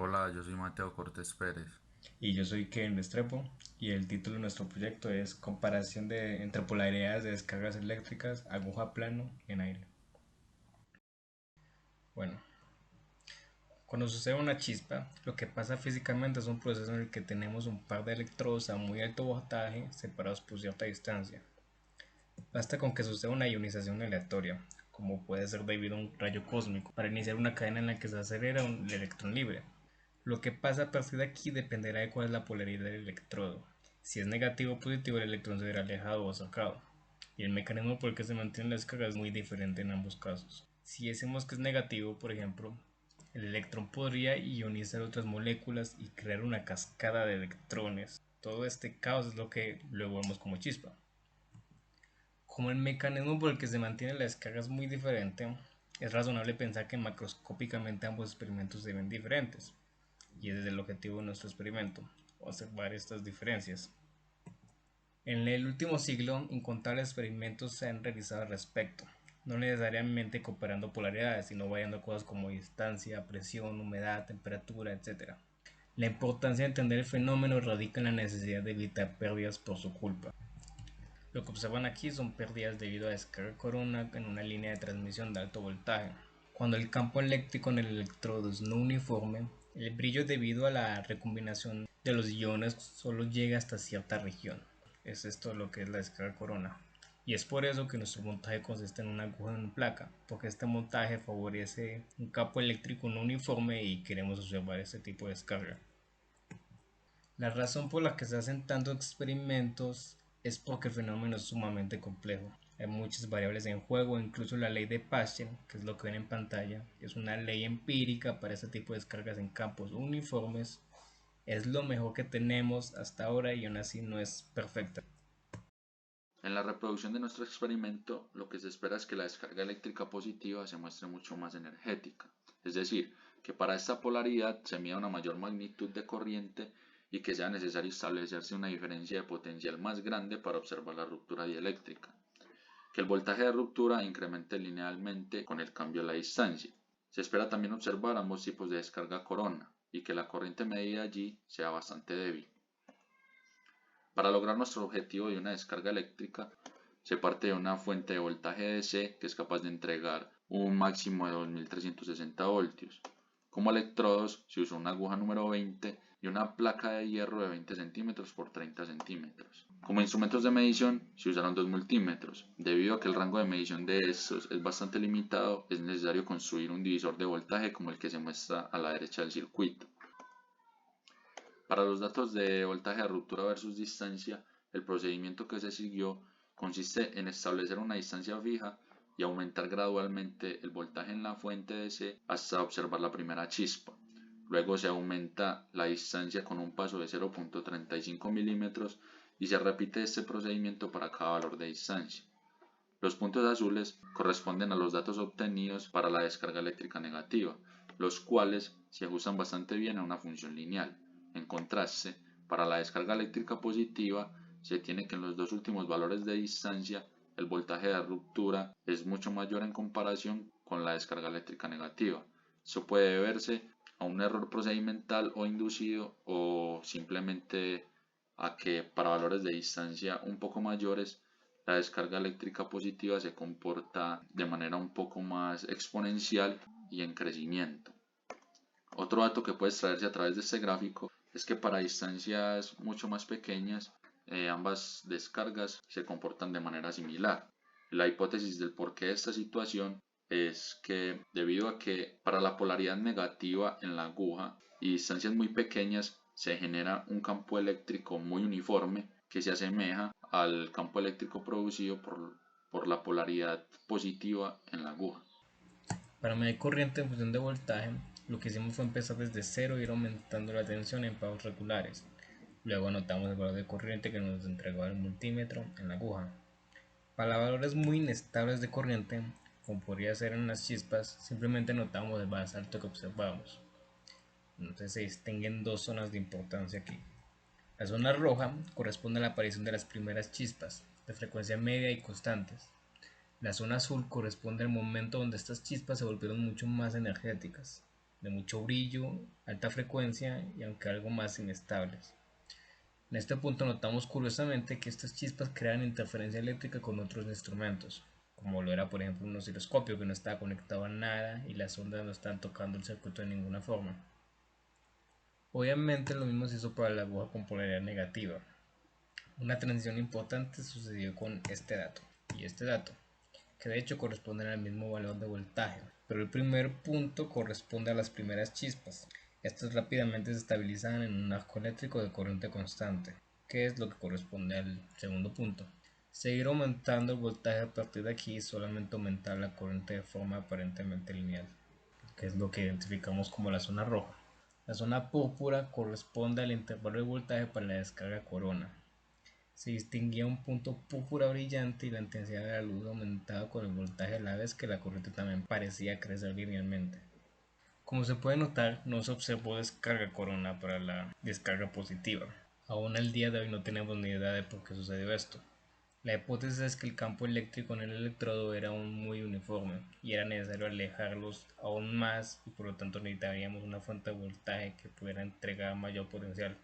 Hola, yo soy Mateo Cortés Pérez. Y yo soy Kevin Restrepo y el título de nuestro proyecto es Comparación entre polaridades de descargas eléctricas, aguja plano en aire. Bueno, cuando sucede una chispa, lo que pasa físicamente es un proceso en el que tenemos un par de electrodos a muy alto voltaje separados por cierta distancia. Basta con que suceda una ionización aleatoria, como puede ser debido a un rayo cósmico, para iniciar una cadena en la que se acelera un electrón libre. Lo que pasa a partir de aquí dependerá de cuál es la polaridad del electrodo. Si es negativo o positivo, el electrón se verá alejado o acercado. Y el mecanismo por el que se mantiene la descarga es muy diferente en ambos casos. Si decimos que es negativo, por ejemplo, el electrón podría ionizar otras moléculas y crear una cascada de electrones. Todo este caos es lo que luego vemos como chispa. Como el mecanismo por el que se mantiene la descarga es muy diferente, es razonable pensar que macroscópicamente ambos experimentos se ven diferentes, y ese es el objetivo de nuestro experimento, observar estas diferencias. En el último siglo, incontables experimentos se han realizado al respecto, no necesariamente comparando polaridades, sino variando cosas como distancia, presión, humedad, temperatura, etc. La importancia de entender el fenómeno radica en la necesidad de evitar pérdidas por su culpa. Lo que observan aquí son pérdidas debido a descarga corona en una línea de transmisión de alto voltaje. Cuando el campo eléctrico en el electrodo es no uniforme, el brillo debido a la recombinación de los iones solo llega hasta cierta región. Es esto lo que es la descarga corona. Y es por eso que nuestro montaje consiste en una aguja en placa, porque este montaje favorece un campo eléctrico no uniforme y queremos observar este tipo de descarga. La razón por la que se hacen tantos experimentos es porque el fenómeno es sumamente complejo. Hay muchas variables en juego, incluso la ley de Paschen, que es lo que ven en pantalla, es una ley empírica para este tipo de descargas en campos uniformes. Es lo mejor que tenemos hasta ahora y aún así no es perfecta. En la reproducción de nuestro experimento, lo que se espera es que la descarga eléctrica positiva se muestre mucho más energética, es decir, que para esta polaridad se mida una mayor magnitud de corriente y que sea necesario establecerse una diferencia de potencial más grande para observar la ruptura dieléctrica, que el voltaje de ruptura incremente linealmente con el cambio de la distancia. Se espera también observar ambos tipos de descarga corona y que la corriente medida allí sea bastante débil. Para lograr nuestro objetivo de una descarga eléctrica, se parte de una fuente de voltaje DC que es capaz de entregar un máximo de 2360 voltios. Como electrodos se usó una aguja número 20 y una placa de hierro de 20 centímetros por 30 centímetros. Como instrumentos de medición se usaron dos multímetros. Debido a que el rango de medición de estos es bastante limitado, es necesario construir un divisor de voltaje como el que se muestra a la derecha del circuito. Para los datos de voltaje de ruptura versus distancia, el procedimiento que se siguió consiste en establecer una distancia fija y aumentar gradualmente el voltaje en la fuente DC hasta observar la primera chispa. Luego se aumenta la distancia con un paso de 0.35 milímetros y se repite este procedimiento para cada valor de distancia. Los puntos azules corresponden a los datos obtenidos para la descarga eléctrica negativa, los cuales se ajustan bastante bien a una función lineal. En contraste, para la descarga eléctrica positiva, se tiene que en los dos últimos valores de distancia, el voltaje de ruptura es mucho mayor en comparación con la descarga eléctrica negativa. Eso puede deberse a un error procedimental o inducido o simplemente a que para valores de distancia un poco mayores la descarga eléctrica positiva se comporta de manera un poco más exponencial y en crecimiento. Otro dato que puede extraerse a través de este gráfico es que para distancias mucho más pequeñas ambas descargas se comportan de manera similar. La hipótesis del porqué de esta situación es que debido a que para la polaridad negativa en la aguja y distancias muy pequeñas se genera un campo eléctrico muy uniforme que se asemeja al campo eléctrico producido por la polaridad positiva en la aguja. Para medir corriente en función de voltaje, lo que hicimos fue empezar desde cero e ir aumentando la tensión en pagos regulares. Luego anotamos el valor de corriente que nos entregó el multímetro en la aguja. Para valores muy inestables de corriente, como podría ser en las chispas, simplemente notamos el basalto que observamos. Entonces se distinguen dos zonas de importancia aquí. La zona roja corresponde a la aparición de las primeras chispas, de frecuencia media y constantes. La zona azul corresponde al momento donde estas chispas se volvieron mucho más energéticas. de mucho brillo, alta frecuencia y aunque algo más inestables. En este punto notamos curiosamente que estas chispas crean interferencia eléctrica con otros instrumentos, como lo era por ejemplo un osciloscopio que no estaba conectado a nada y las ondas no estaban tocando el circuito de ninguna forma. Obviamente lo mismo se hizo para la aguja con polaridad negativa. Una transición importante sucedió con este dato y este dato, que de hecho corresponden al mismo valor de voltaje, pero el primer punto corresponde a las primeras chispas. Estas rápidamente se estabilizan en un arco eléctrico de corriente constante, que es lo que corresponde al segundo punto. Seguir aumentando el voltaje a partir de aquí solamente aumentar la corriente de forma aparentemente lineal, que es lo que identificamos como la zona roja. La zona púrpura corresponde al intervalo de voltaje para la descarga corona. Se distinguía un punto púrpura brillante y la intensidad de la luz aumentaba con el voltaje a la vez que la corriente también parecía crecer linealmente. Como se puede notar, no se observó descarga corona para la descarga positiva. Aún al día de hoy no tenemos ni idea de por qué sucedió esto. La hipótesis es que el campo eléctrico en el electrodo era aún muy uniforme y era necesario alejarlos aún más y por lo tanto necesitaríamos una fuente de voltaje que pudiera entregar mayor potencial.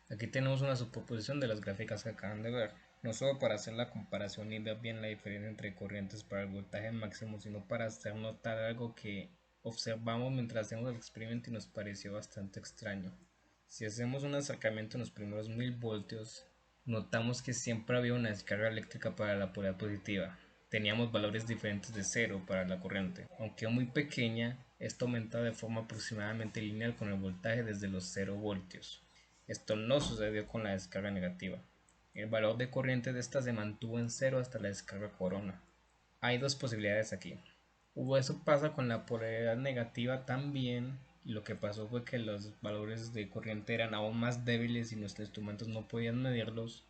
Aquí tenemos una superposición de las gráficas que acaban de ver, no solo para hacer la comparación y ver bien la diferencia entre corrientes para el voltaje máximo, sino para hacer notar algo que observamos mientras hacemos el experimento y nos pareció bastante extraño. Si hacemos un acercamiento en los primeros 1000 voltios, notamos que siempre había una descarga eléctrica para la polaridad positiva. Teníamos valores diferentes de cero para la corriente. Aunque muy pequeña, esto aumentaba de forma aproximadamente lineal con el voltaje desde los 0 voltios. Esto no sucedió con la descarga negativa. El valor de corriente de esta se mantuvo en cero hasta la descarga corona. Hay dos posibilidades aquí. O eso pasa con la polaridad negativa también, y lo que pasó fue que los valores de corriente eran aún más débiles y nuestros instrumentos no podían medirlos,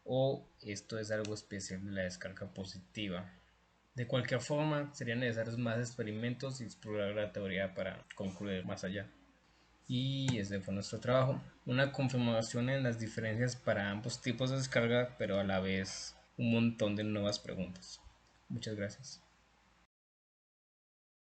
o esto es algo especial de la descarga positiva. De cualquier forma, serían necesarios más experimentos y explorar la teoría para concluir más allá. Y ese fue nuestro trabajo. Una confirmación en las diferencias para ambos tipos de descarga, pero a la vez un montón de nuevas preguntas. Muchas gracias.